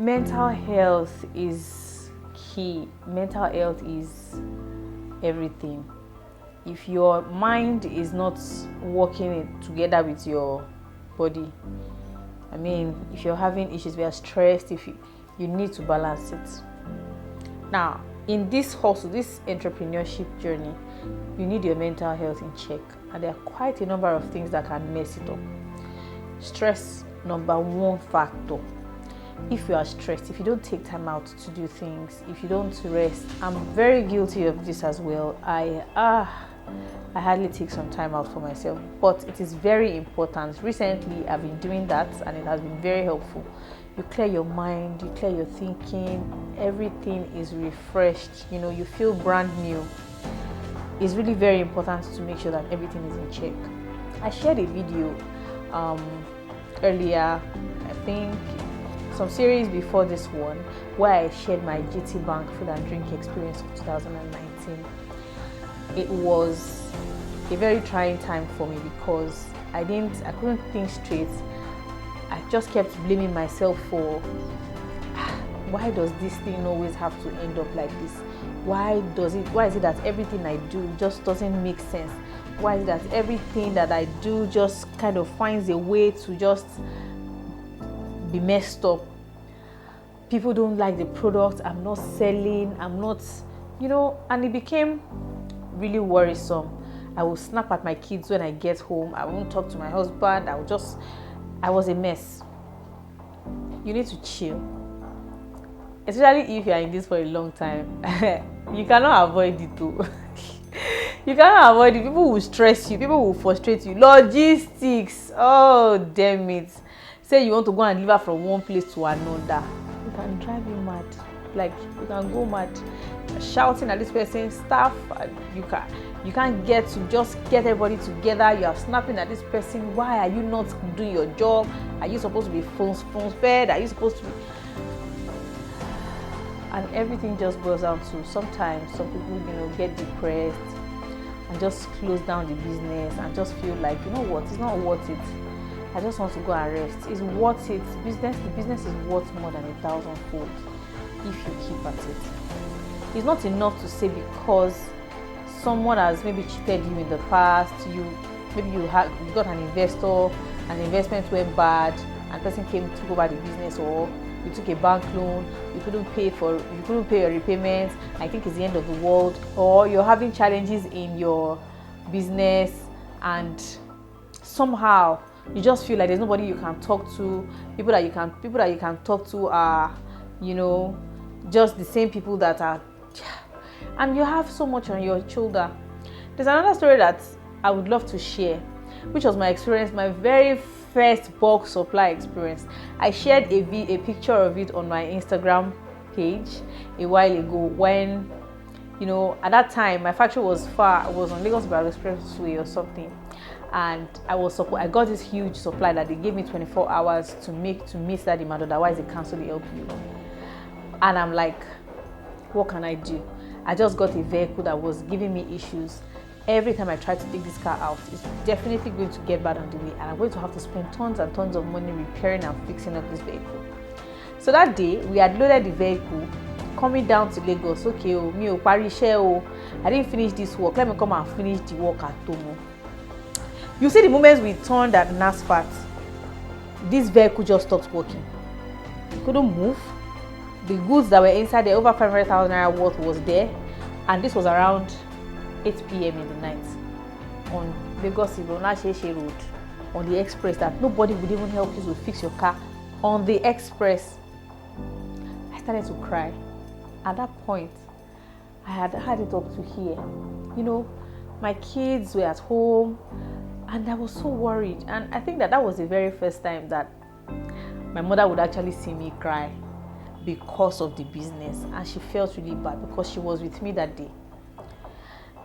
Mental health is key. Mental health is everything. If your mind is not working together with your body, I mean, if you're having issues, if you're stressed, if you need to balance it. Now, in this hustle, this entrepreneurship journey, you need your mental health in check, and there are quite a number of things that can mess it up. Stress, number one factor. If you are stressed, if you don't take time out to do things, if you don't rest, I'm very guilty of this as well. I hardly take some time out for myself, but it is very important. Recently, I've been doing that, and it has been very helpful. You clear your mind, you clear your thinking, everything is refreshed. You feel brand new. It's really very important to make sure that everything is in check. I shared a video earlier, I think some series before this one, where I shared my GT Bank food and drink experience of 2019. It was a very trying time for me because I couldn't think straight. I just kept blaming myself for why does this thing always have to end up like this? Why is it that everything I do just doesn't make sense? Why is it that everything that I do just kind of finds a way to just be messed up? People don't like the product, I'm not selling, and it became really worrisome. I will snap at my kids when I get home. I won't talk to my husband. I was a mess. You need to chill. Especially if you are in this for a long time. You cannot avoid it too. You cannot avoid it. People will stress you. People will frustrate you. Logistics. Oh, damn it. Say you want to go and deliver from one place to another. It can drive you mad. Like, you can go mad. Shouting at this person, staff, you can't get to just get everybody together. You are snapping at this person. Why are you not doing your job? Are you supposed to be phone fed? Are you supposed to be... And everything just boils down to, sometimes some people, get depressed and just close down the business and just feel like, you know what, it's not worth it. I just want to go and rest. It's worth it. The business is worth more than 1,000-fold if you keep at it. It's not enough to say because someone has maybe cheated you in the past, you got an investor, and the investment went bad, and the person took over the business, or you took a bank loan, you couldn't pay your repayments, I think it's the end of the world, or you're having challenges in your business and somehow you just feel like there's nobody you can talk to. People that you can talk to are, just the same people that are, and you have so much on your shoulder. There's another story that I would love to share, which was my experience, my very first bulk supply experience. I shared a picture of it on my Instagram page a while ago when, at that time my factory was far. I was on Lagos Ibadan Expressway or something, and I got this huge supply that they gave me 24 hours to meet that demand, otherwise they cancel the LPO. And I'm like, what can I do? I just got a vehicle that was giving me issues. Every time I try to take this car out, it's definitely going to get bad on the way, and I'm going to have to spend tons and tons of money repairing and fixing up this vehicle. So that day, we had loaded the vehicle, coming down to Lagos. Okay, I didn't finish this work. Let me come and finish the work at Tomo. You see, the moment we turned at NASFAT, this vehicle just stopped working. It couldn't move. The goods that were inside there, over 500,000 naira worth, was there, and this was around 8 p.m. in the night on Lagos Ibadan Road, on the express, that nobody would even help you to fix your car on the express. I started to cry. At that point, I had had it up to here. My kids were at home, and I was so worried. And I think that was the very first time that my mother would actually see me cry because of the business, and she felt really bad because she was with me that day.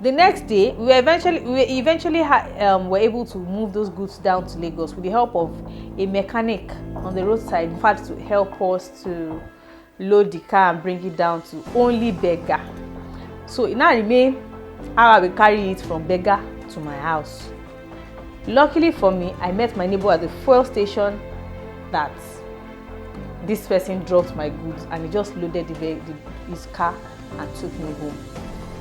The next day, we eventually were able to move those goods down to Lagos with the help of a mechanic on the roadside, in fact, to help us to load the car and bring it down to only Bega. So it now remains how I will carry it from Bega to my house. Luckily for me, I met my neighbor at the fuel station that this person dropped my goods and he just loaded his car and took me home.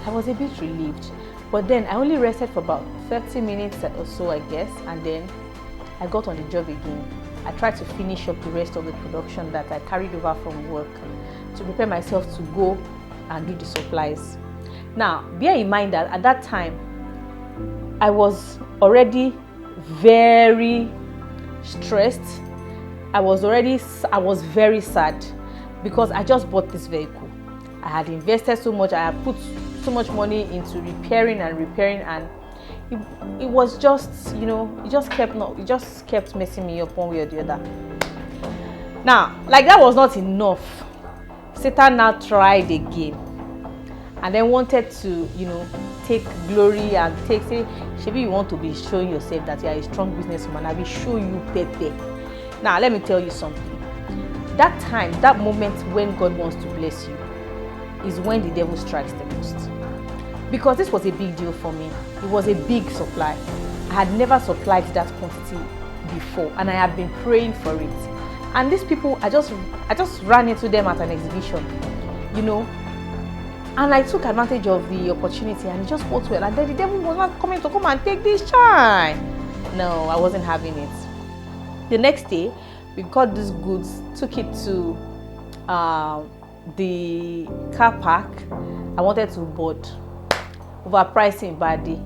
I was a bit relieved, but then I only rested for about 30 minutes or so, I guess, and then I got on the job again. I tried to finish up the rest of the production that I carried over from work to prepare myself to go and do the supplies. Now, bear in mind that at that time, I was already very stressed. I was very sad because I just bought this vehicle. I had invested so much, I had put so much money into repairing, and it was just, it just kept messing me up one way or the other. Now, like that was not enough. Satan now tried again and then wanted to, take glory and say, Shebi, you want to be showing yourself that you are a strong businesswoman. I will show you better. Now, let me tell you something. That time, that moment when God wants to bless you is when the devil strikes the most. Because this was a big deal for me. It was a big supply. I had never supplied that quantity before, and I had been praying for it. And these people, I just ran into them at an exhibition, and I took advantage of the opportunity, and it just worked well. And then the devil was not coming to come and take this shine. No, I wasn't having it. The next day, we got these goods, took it to the car park. I wanted to board. Overpricing badly.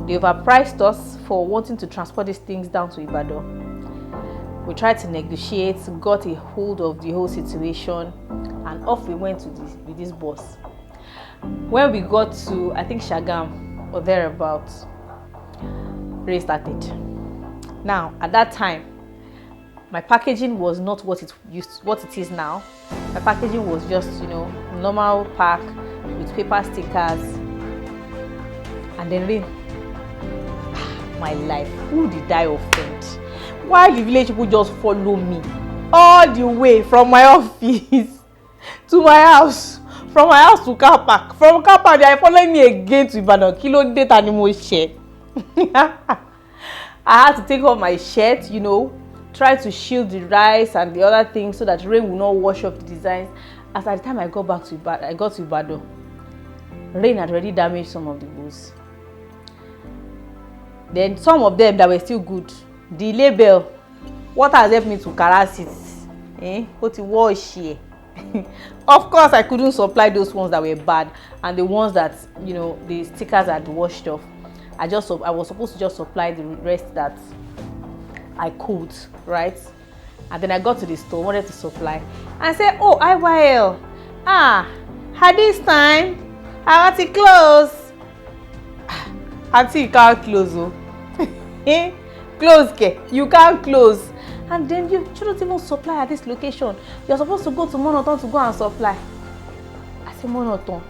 They overpriced us for wanting to transport these things down to Ibadan. We tried to negotiate, got a hold of the whole situation, and off we went with this boss. When we got to, I think, Shagam or thereabouts, rain started. Now, at that time, my packaging was not what it is now. My packaging was just, normal pack with paper stickers. And then rain. My life. Who did I offend? Why the village people just follow me all the way from my office to my house, from my house to car park, from car park they are following me again to Ibadan. Kilo date animal share. I had to take off my shirt, try to shield the rice and the other things so that rain will not wash off the designs. As at the time I got to Ibadan, rain had already damaged some of the goods. Then some of them that were still good, the label, what has helped me to caress it? What it was here. Of course, I couldn't supply those ones that were bad, and the ones that the stickers had washed off. I was supposed to just supply the rest that I could, right? And then I got to the store, wanted to supply, and I said, "Oh, IYL, at this time, I want to close." Auntie, you can't close, oh. Close, you can't close. And then you shouldn't even supply at this location. You're supposed to go to Monoton to go and supply. I said, Monoton,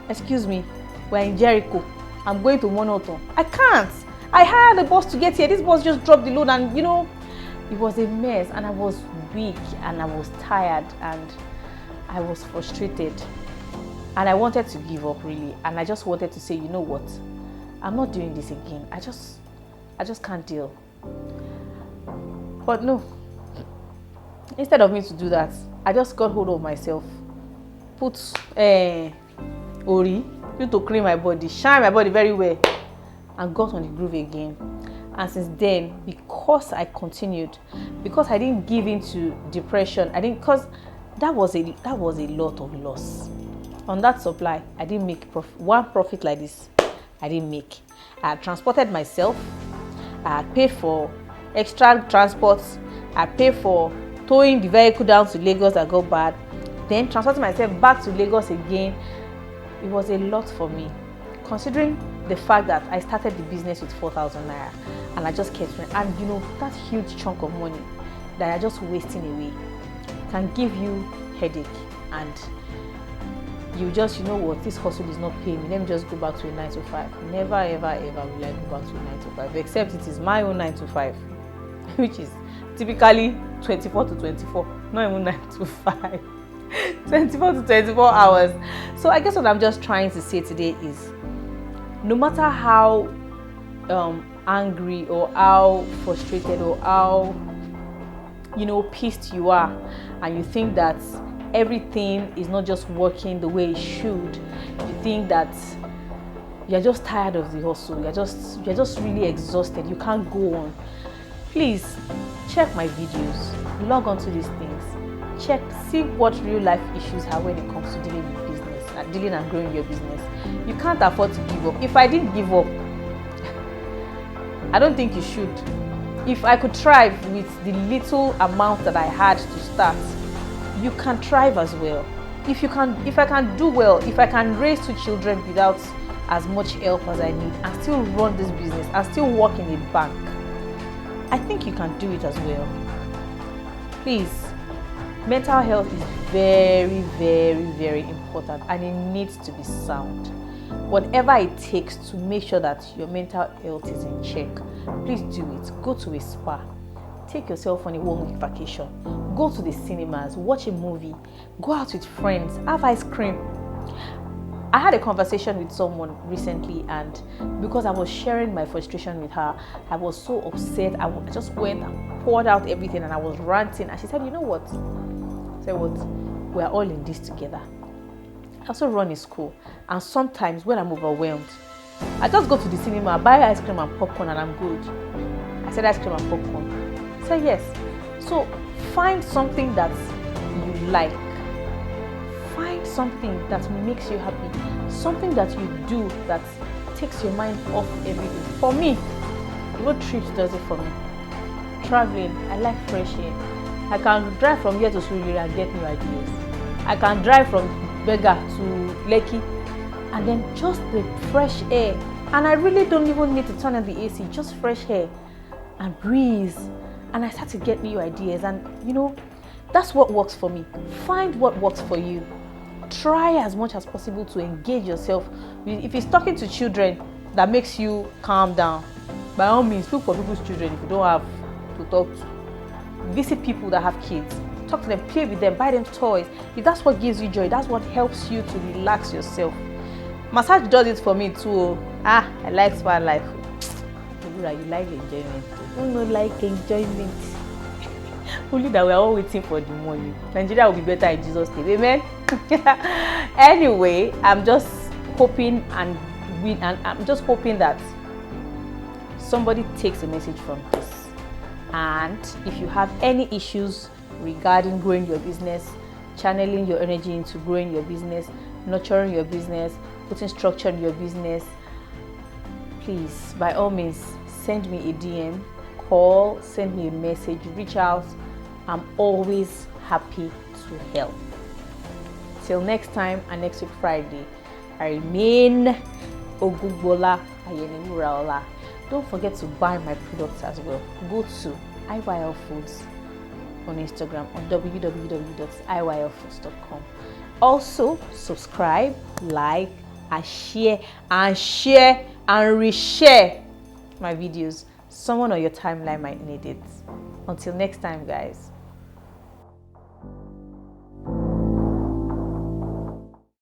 excuse me, we're in Jericho. I'm going to Monoton. I can't. I hired a bus to get here. This bus just dropped the load, and it was a mess, and I was weak, and I was tired, and I was frustrated, and I wanted to give up really, and I just wanted to say, you know what, I'm not doing this again. I just can't deal. But no, instead of me to do that, I just got hold of myself, put Ori, to clean my body, shine my body very well, and got on the groove again. And since then, because I continued, because I didn't give into depression, because that was a lot of loss. On that supply, I didn't make one profit like this. I didn't make. I had transported myself. I had paid for extra transports. I paid for towing the vehicle down to Lagos that got bad. Then transporting myself back to Lagos again. It was a lot for me, considering the fact that I started the business with 4,000 naira, and I just kept running. And that huge chunk of money that are just wasting away can give you headache, and you just, what, this hustle is not paying me, let me just go back to a 9 to 5. Never ever ever will I go back to a 9 to 5, except it is my own 9 to 5, which is typically 24 to 24, not even 9 to 5. 24 to 24 hours. So I guess what I'm just trying to say today is, no matter how angry or how frustrated or how pissed you are, and you think that everything is not just working the way it should, you think that you're just tired of the hustle, you're just really exhausted, you can't go on, please check my videos, log on to these things, see what real life issues are when it comes to dealing with business and dealing and growing your business. You can't afford to give up. If I didn't give up, I don't think you should. If I could thrive with the little amount that I had to start, you can thrive as well. If I can do well, if I can raise 2 children without as much help as I need and still run this business and still work in a bank, I think you can do it as well. Please, mental health is very, very, very important, and it needs to be sound. Whatever it takes to make sure that your mental health is in check, please do it. Go to a spa, take yourself on a 1-week vacation, go to the cinemas, watch a movie, go out with friends, have ice cream. I had a conversation with someone recently, and because I was sharing my frustration with her, I was so upset. I just went and poured out everything, and I was ranting, and she said, "You know what? I said, "What? We're all in this together." I also run a school, and sometimes when I'm overwhelmed, I just go to the cinema, buy ice cream and popcorn, and I'm good. I said ice cream and popcorn. I said yes. So find something that you like. Find something that makes you happy. Something that you do that takes your mind off everything. For me, road trips does it for me. Traveling, I like fresh air. I can drive from here to Surulere and get new ideas. I can drive from Bega to Lekki, and then just the fresh air. And I really don't even need to turn on the AC, just fresh air and breeze. And I start to get new ideas, and that's what works for me. Find what works for you. Try as much as possible to engage yourself. If it's talking to children that makes you calm down, by all means, look for people's children if you don't have to talk to. Visit people that have kids. Talk to them, play with them, buy them toys. If that's what gives you joy, that's what helps you to relax yourself. Massage does it for me too. I like spa life. You like enjoyment. Who not like enjoyment? Only that we're all waiting for the money. Nigeria will be better in Jesus' name. Amen. Anyway, I'm just hoping that somebody takes a message from this. And if you have any issues regarding growing your business, channeling your energy into growing your business, nurturing your business, putting structure in your business, please, by all means, send me a DM, call, send me a message, reach out. I'm always happy to help. Till next time, and next week Friday, I remain Ogugbola Ayeni-Wuraola. Don't forget to buy my products as well. Go to IYL Foods on Instagram on www.iylfoods.com. Also, subscribe, like, and share and reshare my videos. Someone on your timeline might need it. Until next time, guys.